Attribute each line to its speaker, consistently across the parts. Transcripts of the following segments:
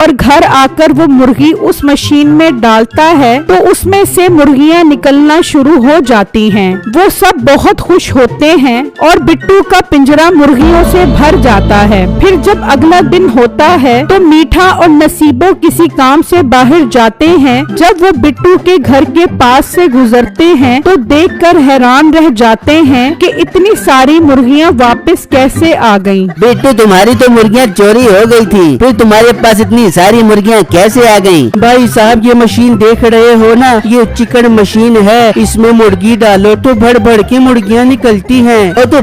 Speaker 1: और घर आकर वो मुर्गी उस मशीन में डालता है तो उसमें से मुर्गियां निकलना शुरू हो जाती हैं। वो सब बहुत खुश होते हैं और बिट्टू का पिंजरा मुर्गियों से भर जाता है। फिर जब अगला दिन होता है तो मीठा और नसीबो किसी काम से बाहर जाते हैं। जब वो बिट्टू के घर के पास से गुजरते हैं तो देखकर हैरान रह जाते हैं कि इतनी सारी मुर्गियां वापस कैसे आ गईं।
Speaker 2: बिट्टू, तुम्हारी तो मुर्गियां चोरी हो गई थी, फिर तुम्हारे पास इतनी सारी मुर्गियां कैसे आ गईं?
Speaker 3: भाई साहब, ये मशीन देख रहे हो ना, ये चिकन मशीन है। इसमें मुर्गी डालो तो भर भर के मुर्गियां निकलती हैं।
Speaker 2: और तो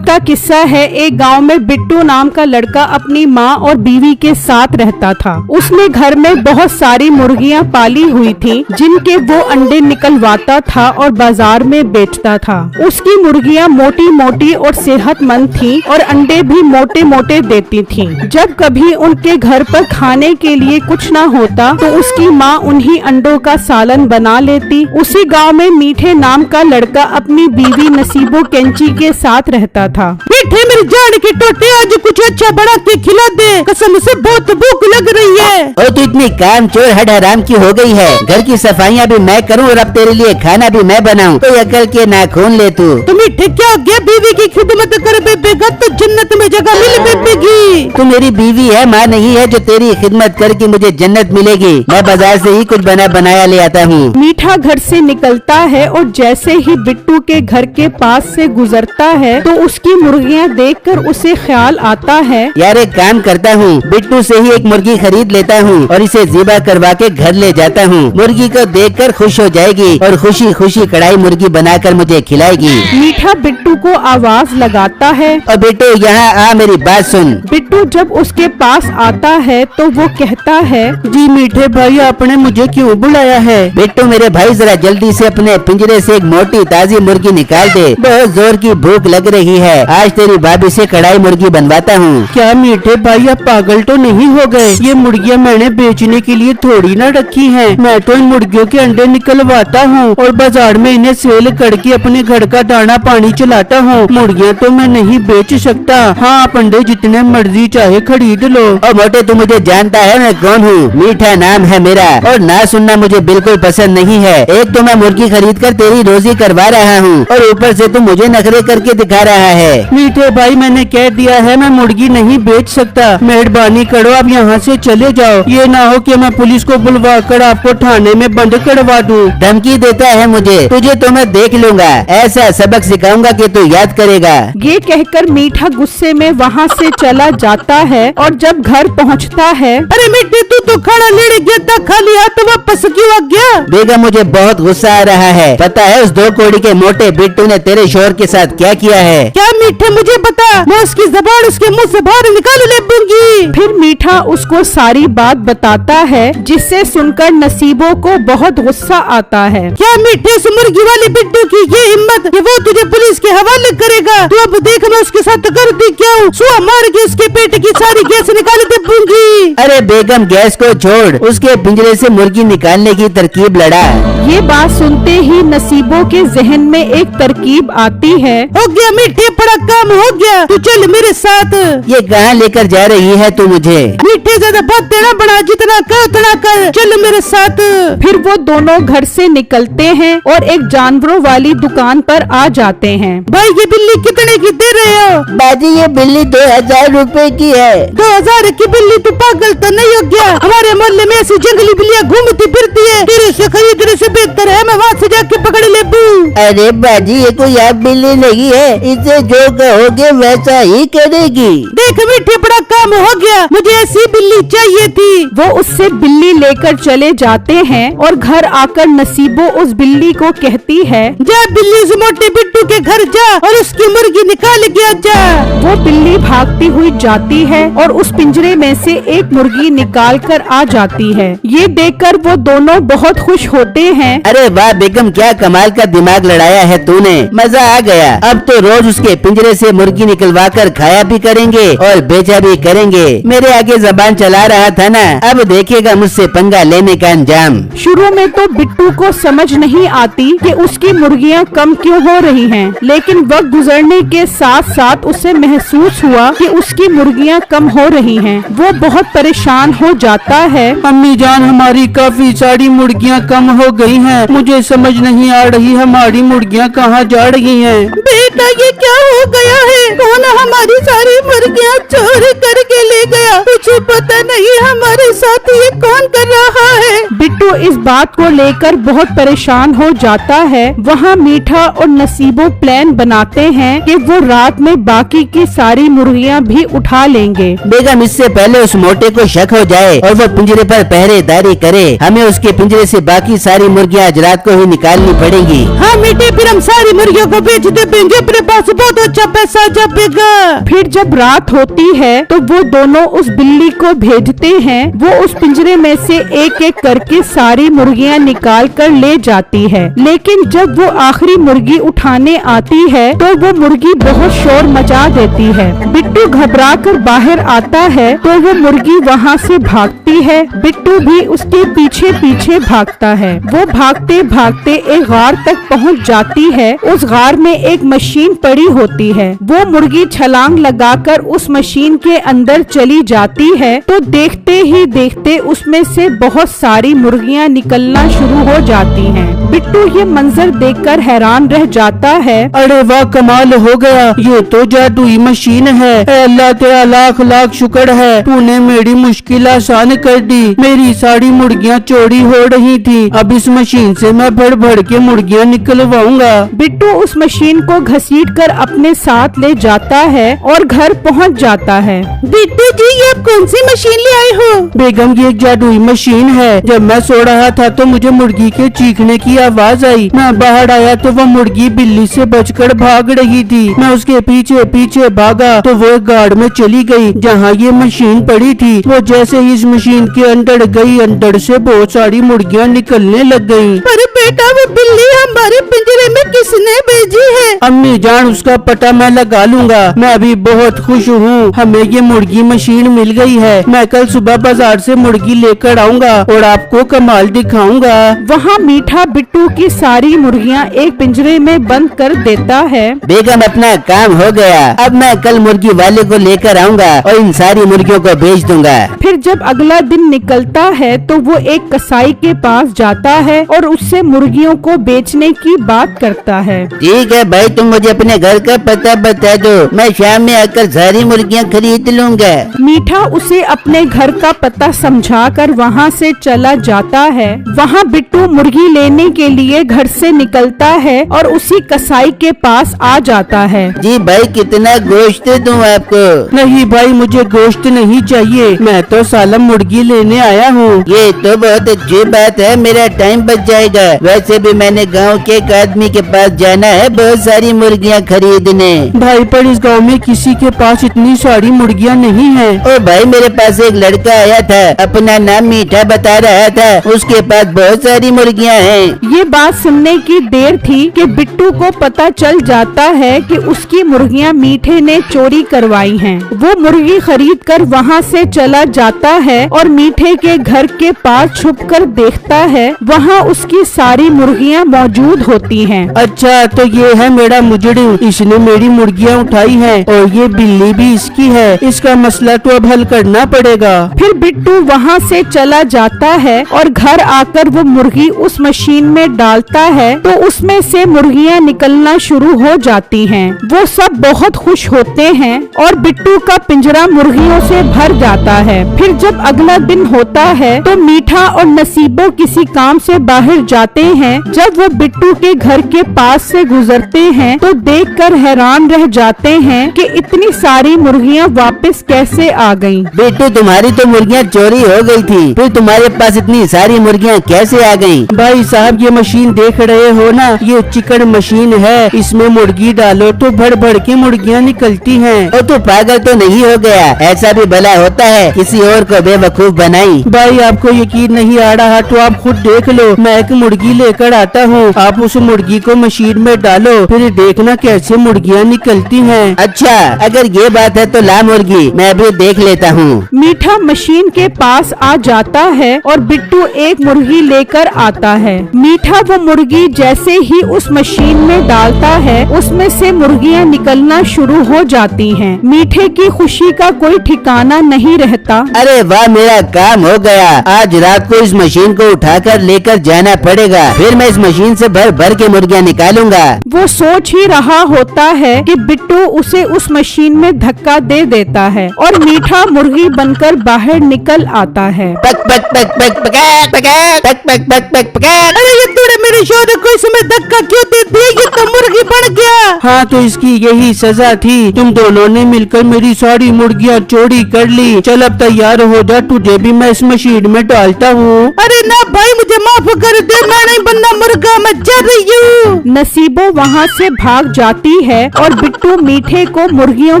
Speaker 1: का किस्सा है। एक गांव में बिट्टू नाम का लड़का अपनी माँ और बीवी के साथ रहता था। उसने घर में बहुत सारी मुर्गियां पाली हुई थी जिनके वो अंडे निकलवाता था और बाजार में बेचता था। उसकी मुर्गियां मोटी मोटी और सेहतमंद थी और अंडे भी मोटे मोटे देती थी। जब कभी उनके घर पर खाने के लिए कुछ न होता तो उसकी माँ उन्हीं अंडों का सालन बना लेती। उसी गाँव में मीठे नाम का लड़का अपनी बीवी नसीबो कैंची के साथ रहता था।
Speaker 3: मीठे, मेरी जान की टोटी, आज कुछ अच्छा बना के खिला दे, कसम से बहुत भूख लग रही है।
Speaker 2: और तू इतनी काम चोर हड हराम की हो गई है। घर की सफाइयाँ भी मैं करूँ और अब तेरे लिए खाना भी मैं बनाऊँ, तो अकल के नाखून ले तू।
Speaker 3: मीठे, क्या हो गया? बीवी की खिदमत कर बेबेगा तो जन्नत में जगह मिल बेबेगी।
Speaker 2: तू मेरी बीवी है, माँ नहीं है जो तेरी खिदमत करके मुझे जन्नत मिलेगी। मैं बाजार से ही कुछ बना बनाया ले आता हूँ।
Speaker 1: मीठा घर से निकलता है और जैसे ही बिट्टू के घर के पास से गुजरता है तो उसकी मुर्गियां देखकर उसे ख्याल आता है,
Speaker 2: यार एक काम करता हूँ, बिट्टू से ही एक मुर्गी खरीद लेता हूँ और इसे ज़िबा करवा के घर ले जाता हूँ। मुर्गी को देखकर खुश हो जाएगी और खुशी खुशी कढ़ाई मुर्गी बनाकर मुझे खिलाएगी।
Speaker 1: मीठा बिट्टू को आवाज लगाता है,
Speaker 2: और बिट्टू यहाँ आ, मेरी बात सुन।
Speaker 1: बिट्टू जब उसके पास आता है तो वो कहता है,
Speaker 3: जी मीठे भाई, आपने मुझे क्यों बुलाया है?
Speaker 2: बिट्टू मेरे भाई, जरा जल्दी से अपने पिंजरे से एक मोटी ताजी मुर्गी निकाल दे, बहुत जोर की भूख लग रही है। आज तेरी भाभी से कढ़ाई मुर्गी बनवाता हूँ।
Speaker 3: क्या मीठे भाई, आप पागल तो नहीं हो गए? ये मुर्गियाँ मैंने बेचने के लिए थोड़ी ना रखी हैं। मैं तो इन मुर्गियों के अंडे निकलवाता हूँ और बाजार में इन्हें सेल करके अपने घर का दाना पानी चलाता हूँ। मुर्गियाँ तो मैं नहीं बेच सकता। हाँ, आप अंडे जितने मर्जी चाहे खरीद लो।
Speaker 2: और मोटे, तू मुझे जानता है मैं कौन हूँ? मीठा नाम है मेरा, और ना सुनना मुझे बिल्कुल पसंद नहीं है। एक तो मैं मुर्गी खरीद कर तेरी रोजी करवा रहा हूँ और ऊपर से तू मुझे नखरे करके दिखा रहा है।
Speaker 3: मीठे भाई, मैंने कह दिया है मैं मुर्गी नहीं बेच सकता। मेहरबानी करो, आप यहाँ से चले जाओ। ये ना हो कि मैं पुलिस को बुलवा कर आपको थाने में बंद करवा दूँ।
Speaker 2: धमकी देता है मुझे? तुझे तो मैं देख लूंगा, ऐसा सबक सिखाऊंगा कि तू याद करेगा।
Speaker 1: ये कहकर मीठा गुस्से में वहाँ से चला जाता है और जब घर पहुँचता है,
Speaker 3: अरे मीठे, तू तो खड़ा लेने गया था, खाली हाथ वापस क्यों आ गया?
Speaker 2: बेगम, मुझे बहुत गुस्सा आ रहा है। पता है उस 2 कौड़ी के मोटे बिट्टू ने तेरे शोहर के साथ क्या किया है?
Speaker 3: क्या मीठे, मुझे बता, मैं उसकी ज़बान उसके मुंह से बाहर निकाल ले दूंगी।
Speaker 1: फिर मीठा उसको सारी बात बताता है जिससे सुनकर नसीबों को बहुत गुस्सा आता है।
Speaker 3: क्या मीठे, उस मुर्गी वाली बिट्टू की ये हिम्मत कि वो तुझे पुलिस के हवाले करेगा? तू अब देख मैं उसके साथ करती क्या हूँ। सुआ मार के उसके पेट की सारी गैस निकाल दे दूंगी।
Speaker 2: अरे बेगम, गैस को छोड़, उसके पिंजरे से मुर्गी निकालने की तरकीब लड़ा।
Speaker 1: ये बात सुनते ही नसीबों के जहन में एक तरकीब आती है।
Speaker 3: हो गया मीठे, बड़ा काम हो गया, तू चल मेरे साथ।
Speaker 2: ये कहाँ लेकर जा रही है तू मुझे?
Speaker 3: मीठे, ज्यादा बात तेरा बड़ा, जितना कर उतना कर, चल मेरे साथ।
Speaker 1: फिर वो दोनों घर से निकलते हैं और एक जानवरों वाली दुकान पर आ जाते हैं।
Speaker 3: भाई, ये बिल्ली कितने की दे रहे हो?
Speaker 2: बाजी, ये बिल्ली 2000 रुपए की है।
Speaker 3: 2000 की बिल्ली? तू पागल तो नहीं हो गया? हमारे मोहल्ले में ऐसी जंगली बिल्लियाँ घूमती फिरती है, तेरे से खरीदने से बेहतर है मैं वहाँ से जाके पकड़ ले दूँ।
Speaker 2: अरे बाजी, ये कोई आप बिल्ली नहीं है, इसे जो कहोगे वैसा ही करेगी।
Speaker 3: देख मीठे, बड़ा काम हो गया, मुझे ऐसी बिल्ली चाहिए थी।
Speaker 1: वो उससे बिल्ली लेकर चले जाते हैं और घर आकर नसीबो उस बिल्ली को कहती है,
Speaker 3: जा बिल्ली, उस मोटे बिट्टू के घर जा और उसकी मुर्गी निकाल के आ जा।
Speaker 1: वो बिल्ली भागती हुई जाती है और उस पिंजरे में से एक मुर्गी निकाल कर आ जाती है। ये देखकर वो दोनों बहुत खुश होते हैं।
Speaker 2: अरे वाह बेगम, क्या कमाल का दिमाग लड़ाया है तूने, मजा आ गया। अब तो रोज उसके पिंजरे से मुर्गी निकलवा कर खाया भी करेंगे और बेचा भी करेंगे। मेरे आगे जबान चला रहा था ना, अब देखेगा मुझसे पंगा लेने का अंजाम।
Speaker 1: शुरू में तो बिट्टू को समझ नहीं आती कि उसकी मुर्गियां कम क्यों हो रही हैं, लेकिन वक्त गुजरने के साथ साथ उसे महसूस हुआ कि उसकी मुर्गियां कम हो रही हैं। वो बहुत परेशान हो जाता है।
Speaker 3: अम्मी जान, हमारी काफी सारी मुर्गियाँ कम हो गई हैं। मुझे समझ नहीं आ रही हमारी मुर्गियाँ कहाँ जा रही हैं।
Speaker 4: बेटा, ये क्या हो गया है? कौन हमारी सारी मुर्गियाँ चोरी करके ले गया? मुझे पता नहीं हमारे साथ ये कौन कर रहा है।
Speaker 1: बिट्टू इस बात को लेकर बहुत परेशान हो जाता है। वहाँ मीठा और नसीबो प्लान बनाते हैं कि वो रात में बाकी की सारी मुर्गियाँ भी उठा लेंगे।
Speaker 2: बेगम, इससे पहले उस मोटे को शक हो जाए और वो पिंजरे पर पहरेदारी करे, हमें उसके पिंजरे से बाकी सारी मुर्गियाँ आज रात को ही निकालनी पड़ेंगी।
Speaker 4: हाँ बेटे, फिर हम सारी मुर्गियों को बेच देंगे, अपने पास बहुत अच्छा पैसा जमेगा।
Speaker 1: फिर जब रात होती है तो वो दोनों उस बिल्ली को भेजते हैं। वो उस पिंजरे में से एक एक करके सारी मुर्गियां निकाल कर ले जाती है, लेकिन जब वो आखिरी मुर्गी उठाने आती है तो वो मुर्गी बहुत शोर मचा देती है। बिट्टू घबरा कर बाहर आता है तो वो मुर्गी वहाँ से भागती है। बिट्टू भी उसके पीछे पीछे भागता है। वो भागते भागते एक गार तक पहुँच जाती है। उस गार में एक मशीन पड़ी होती है। वो मुर्गी छलांग लगाकर उस मशीन के अंदर चली जाती है तो देखते ही देखते उसमें से बहुत सारी मुर्गियां निकलना शुरू हो जाती हैं। बिट्टू ये मंजर देखकर हैरान रह जाता है।
Speaker 3: अरे वाह, कमाल हो गया, ये तो जादुई मशीन है। ऐ अल्लाह तेरा लाख लाख शुक्र है, तूने मेरी मुश्किल आसान कर दी। मेरी सारी मुर्गियाँ चोरी हो रही थी, अब इस मशीन से मैं भर भर के मुर्गियाँ निकलवाऊंगा।
Speaker 1: बिट्टू उस मशीन को घसीट कर अपने साथ ले जाता है और घर पहुंच जाता है।
Speaker 4: बिट्टू जी, ये आप कौन सी मशीन ले आए हो?
Speaker 3: बेगम, ये एक जादुई मशीन है। जब मैं सो रहा था तो मुझे मुर्गी के चीखने की आवाज आई। मैं बाहर आया तो वो मुर्गी बिल्ली से बचकर भाग रही थी। मैं उसके पीछे पीछे भागा तो वो एक गार्ड में चली गई जहाँ ये मशीन पड़ी थी। वो जैसे ही इस मशीन के अंदर गई, अंदर से बहुत सारी मुर्गियाँ निकलने लग गयी।
Speaker 4: अरे बेटा, वो बिल्ली हमारे पिंजरे में किसने भेजी है?
Speaker 3: अम्मी जान, उसका पता मैं लगा लूंगा। मैं अभी बहुत खुश हूँ, हमें ये मुर्गी मशीन मिल गई है। मैं कल सुबह बाजार से मुर्गी लेकर आऊंगा और आपको कमाल दिखाऊंगा।
Speaker 1: वहाँ मीठा बिट्टू की सारी मुर्गियाँ एक पिंजरे में बंद कर देता है।
Speaker 2: बेगम, अपना काम हो गया। अब मैं कल मुर्गी वाले को लेकर आऊंगा और इन सारी मुर्गियों को बेच दूंगा।
Speaker 1: फिर जब अगला दिन निकलता है तो वो एक कसाई के पास जाता है और उससे मुर्गियों को बेचने की बात करता है।
Speaker 2: ठीक है भाई, तुम मुझे अपने घर का पता बता दो, मैं शाम में आकर सारी मुर्गियाँ खरीद लूंगा।
Speaker 1: मीठा उसे अपने घर का पता समझाकर वहाँ से चला जाता है। वहाँ बिट्टू मुर्गी लेने के लिए घर से निकलता है और उसी कसाई के पास आ जाता है।
Speaker 2: जी भाई, कितना गोश्त दूं आपको?
Speaker 3: नहीं भाई, मुझे गोश्त नहीं चाहिए, मैं तो सालम मुर्गी लेने आया हूँ।
Speaker 2: ये तो बहुत अच्छी बात है, मेरा टाइम बच जाएगा। वैसे भी मैंने गांव के एक आदमी के पास जाना है बहुत सारी मुर्गियाँ खरीदने।
Speaker 3: भाई, पर इस गांव में किसी के पास इतनी सारी मुर्गियाँ नहीं हैं।
Speaker 2: ओ भाई, मेरे पास एक लड़का आया था, अपना नाम मीठा बता रहा था, उसके पास बहुत सारी मुर्गियाँ हैं।
Speaker 1: ये बात सुनने की देर थी कि बिट्टू को पता चल जाता है कि उसकी मुर्गियाँ मीठे ने चोरी करवाई हैं। वो मुर्गी खरीद कर वहाँ से चला जाता है और मीठे के घर के पास छुपकर देखता है, वहाँ उसकी सारी मुर्गियाँ मौजूद होती हैं।
Speaker 3: अच्छा, तो ये है मेरा मुजरिम, इसने मेरी मुर्गियाँ उठाई हैं और ये बिल्ली भी इसकी है। इसका मसला तो अब हल करना पड़ेगा।
Speaker 1: फिर बिट्टू वहाँ से चला जाता है और घर आकर वो मुर्गी उस मशीन में डालता है तो उसमें से मुर्गियाँ निकलना शुरू हो जाती हैं। वो सब बहुत खुश होते हैं और बिट्टू का पिंजरा मुर्गियों से भर जाता है। फिर जब अगला दिन होता है तो मीठा और नसीबो किसी काम से बाहर जाते हैं। जब वो बिट्टू के घर के पास से गुजरते हैं तो देखकर हैरान रह जाते हैं कि इतनी सारी मुर्गियाँ वापस कैसे आ गईं।
Speaker 2: बिट्टू, तुम्हारी तो मुर्गियाँ चोरी हो गई थी, फिर तुम्हारे पास इतनी सारी मुर्गियाँ कैसे आ गईं?
Speaker 3: भाई साहब, ये मशीन देख रहे हो ना, ये चिकन मशीन है। इसमें मुर्गी डालो तो भर भर के मुर्गियाँ निकलती हैं।
Speaker 2: और तू पागल तो नहीं हो गया? ऐसा भी भला होता है, किसी और को बेवकूफ बनाई।
Speaker 3: भाई, आपको यकीन नहीं आ रहा तो आप खुद देख लो। मैं एक मुर्गी मुर्गी लेकर आता हूँ, आप उस मुर्गी को मशीन में डालो, फिर देखना कैसे मुर्गियाँ निकलती हैं।
Speaker 2: अच्छा, अगर ये बात है तो ला मुर्गी, मैं भी देख लेता हूँ।
Speaker 1: मीठा मशीन के पास आ जाता है और बिट्टू एक मुर्गी लेकर आता है। मीठा वो मुर्गी जैसे ही उस मशीन में डालता है, उसमें से मुर्गियाँ निकलना शुरू हो जाती हैं। मीठे की खुशी का कोई ठिकाना नहीं रहता।
Speaker 2: अरे वाह, मेरा काम हो गया। आज रात को इस मशीन को उठाकर लेकर जाना पड़ेगा, फिर मैं इस मशीन से भर भर के मुर्गियाँ निकालूंगा।
Speaker 1: वो सोच ही रहा होता है कि बिट्टू उसे उस मशीन में धक्का दे देता है और मीठा मुर्गी बनकर बाहर निकल आता है।
Speaker 2: पक पक पक पक पक पक पक पक पक पक पक।
Speaker 4: अरे ये तूने मेरे शोर को इसमें धक्का क्यों दे दिया? ये तो मुर्गी बन गया।
Speaker 3: हाँ, तो इसकी यही सजा थी। तुम दोनों ने मिलकर मेरी सारी मुर्गियाँ चोरी कर ली। चल अब तैयार हो जा, तुझे भी मैं इस मशीन में डालता हूँ।
Speaker 4: अरे ना भाई, मुझे माफ कर दे, मैं नहीं बनना मुर्गा, मैं जा रही हूँ।
Speaker 1: नसीबो वहाँ से भाग जाती है और बिट्टू मीठे को मुर्गियों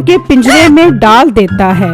Speaker 1: के पिंजरे में डाल देता है।